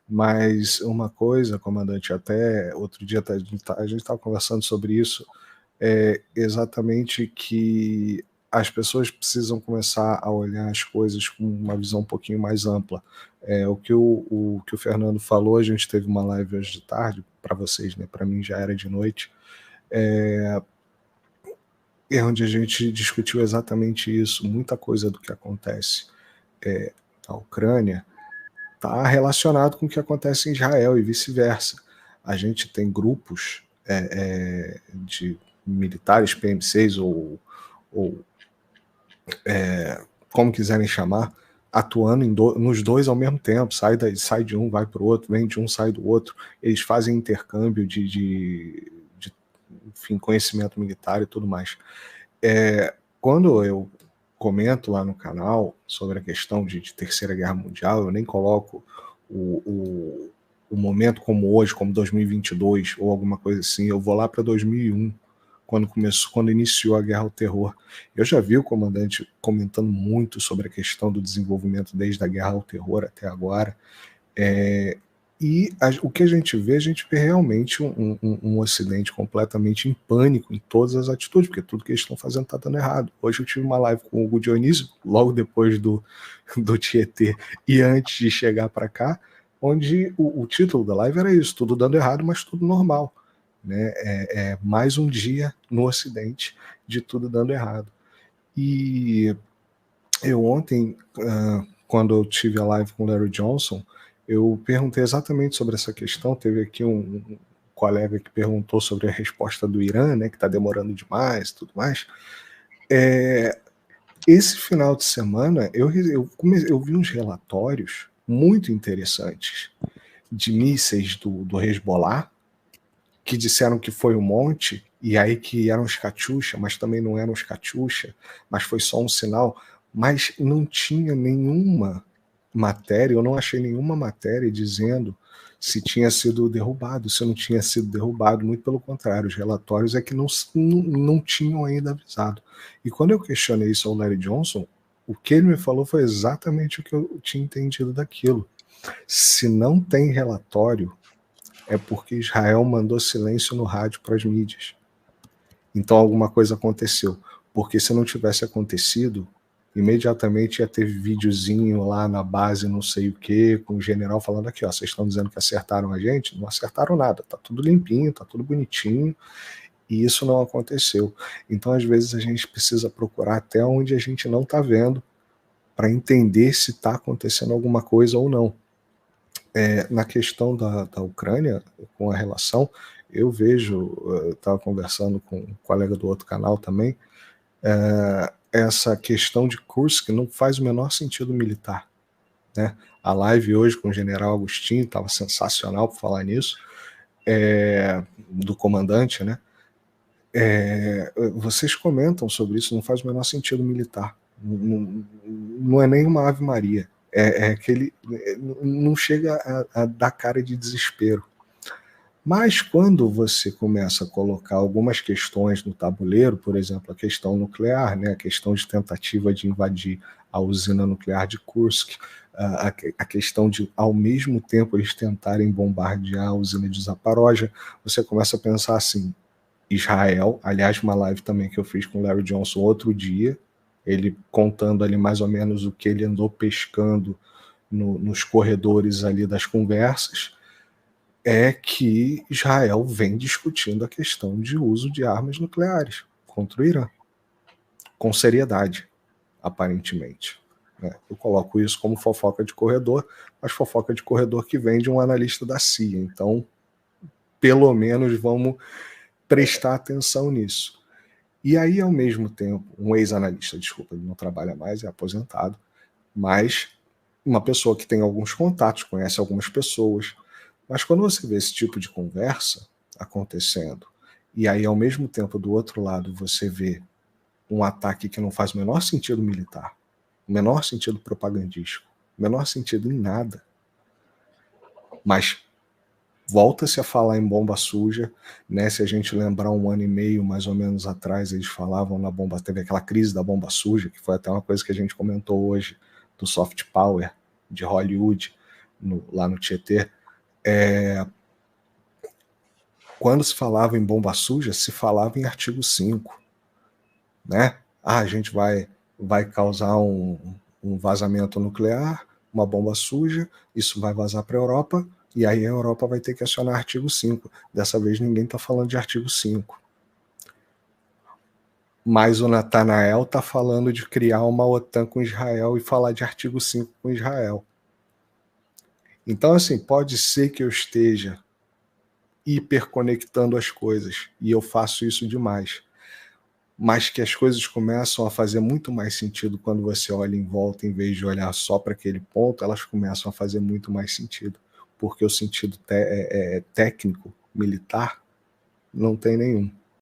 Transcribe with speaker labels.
Speaker 1: Mas uma coisa, comandante, até outro dia a gente estava conversando sobre isso, é exatamente que as pessoas precisam começar a olhar as coisas com uma visão um pouquinho mais ampla. O que o Fernando falou, a gente teve uma live hoje de tarde, para vocês, né? Para mim já era de noite, onde a gente discutiu exatamente isso. Muita coisa do que acontece na Ucrânia está relacionado com o que acontece em Israel e vice-versa. A gente tem grupos de militares, PM6 ou como quiserem chamar, atuando nos dois ao mesmo tempo. Sai de um, vai para o outro, vem de um, sai do outro. Eles fazem intercâmbio de enfim, conhecimento militar e tudo mais. Quando eu comento lá no canal sobre a questão de Terceira Guerra Mundial, eu nem coloco o momento como hoje, como 2022 ou alguma coisa assim. Eu vou lá para 2001, quando iniciou a Guerra ao Terror. Eu já vi o comandante comentando muito sobre a questão do desenvolvimento desde a Guerra ao Terror até agora. O que a gente vê realmente um Ocidente completamente em pânico em todas as atitudes, porque tudo que eles estão fazendo está dando errado. Hoje eu tive uma live com o Hugo Dionísio, logo depois do Tietê e antes de chegar para cá, onde o título da live era isso: tudo dando errado, mas tudo normal. Né? Mais um dia no Ocidente de tudo dando errado. E eu ontem, quando eu tive a live com o Larry Johnson, eu perguntei exatamente sobre essa questão. Teve aqui um colega que perguntou sobre a resposta do Irã, né, que está demorando demais e tudo mais. Esse final de semana, eu vi uns relatórios muito interessantes de mísseis do Hezbollah, que disseram que foi um monte, e aí que eram os Katyusha, mas também não eram os Katyusha, mas foi só um sinal. Mas não tinha nenhuma matéria, eu não achei nenhuma matéria dizendo se tinha sido derrubado, se não tinha sido derrubado. Muito pelo contrário, os relatórios é que não tinham ainda avisado. E quando eu questionei isso ao Larry Johnson, o que ele me falou foi exatamente o que eu tinha entendido daquilo. Se não tem relatório, é porque Israel mandou silêncio no rádio para as mídias. Então alguma coisa aconteceu. Porque se não tivesse acontecido, imediatamente ia ter videozinho lá na base, não sei o que, com o general falando aqui, ó, vocês estão dizendo que acertaram a gente? Não acertaram nada, tá tudo limpinho, tá tudo bonitinho, e isso não aconteceu. Então às vezes a gente precisa procurar até onde a gente não está vendo para entender se está acontecendo alguma coisa ou não. Na questão da Ucrânia, com a relação, eu vejo, estava conversando com um colega do outro canal também, essa questão de Kursk não faz o menor sentido militar. Né? A live hoje com o general Agostinho estava sensacional por falar nisso, do comandante, né? Vocês comentam sobre isso, não faz o menor sentido militar. Não é nem uma Ave Maria. Que ele não chega a dar cara de desespero. Mas quando você começa a colocar algumas questões no tabuleiro, por exemplo, a questão nuclear, né, a questão de tentativa de invadir a usina nuclear de Kursk, a questão de, ao mesmo tempo, eles tentarem bombardear a usina de Zaporozhye, você começa a pensar assim: Israel, aliás, uma live também que eu fiz com o Larry Johnson outro dia, ele contando ali mais ou menos o que ele andou pescando nos corredores ali das conversas, é que Israel vem discutindo a questão de uso de armas nucleares contra o Irã, com seriedade, aparentemente. Eu coloco isso como fofoca de corredor, mas fofoca de corredor que vem de um analista da CIA. Então, pelo menos vamos prestar atenção nisso. E aí, ao mesmo tempo, um ex-analista, desculpa, ele não trabalha mais, é aposentado, mas uma pessoa que tem alguns contatos, conhece algumas pessoas. Mas quando você vê esse tipo de conversa acontecendo, e aí, ao mesmo tempo, do outro lado, você vê um ataque que não faz o menor sentido militar, o menor sentido propagandístico, o menor sentido em nada, mas volta-se a falar em bomba suja, né? Se a gente lembrar 1 ano e meio, mais ou menos atrás, eles falavam na bomba, teve aquela crise da bomba suja, que foi até uma coisa que a gente comentou hoje, do soft power de Hollywood, lá no Tietê, quando se falava em bomba suja, se falava em artigo 5, né? A gente vai causar um vazamento nuclear, uma bomba suja, isso vai vazar para a Europa, e aí a Europa vai ter que acionar artigo 5. Dessa vez ninguém está falando de artigo 5. Mas o Natanael está falando de criar uma OTAN com Israel e falar de artigo 5 com Israel. Então, assim, pode ser que eu esteja hiperconectando as coisas, e eu faço isso demais. Mas que as coisas começam a fazer muito mais sentido quando você olha em volta, em vez de olhar só para aquele ponto, elas começam a fazer muito mais sentido, porque o sentido técnico, militar, não tem nenhum.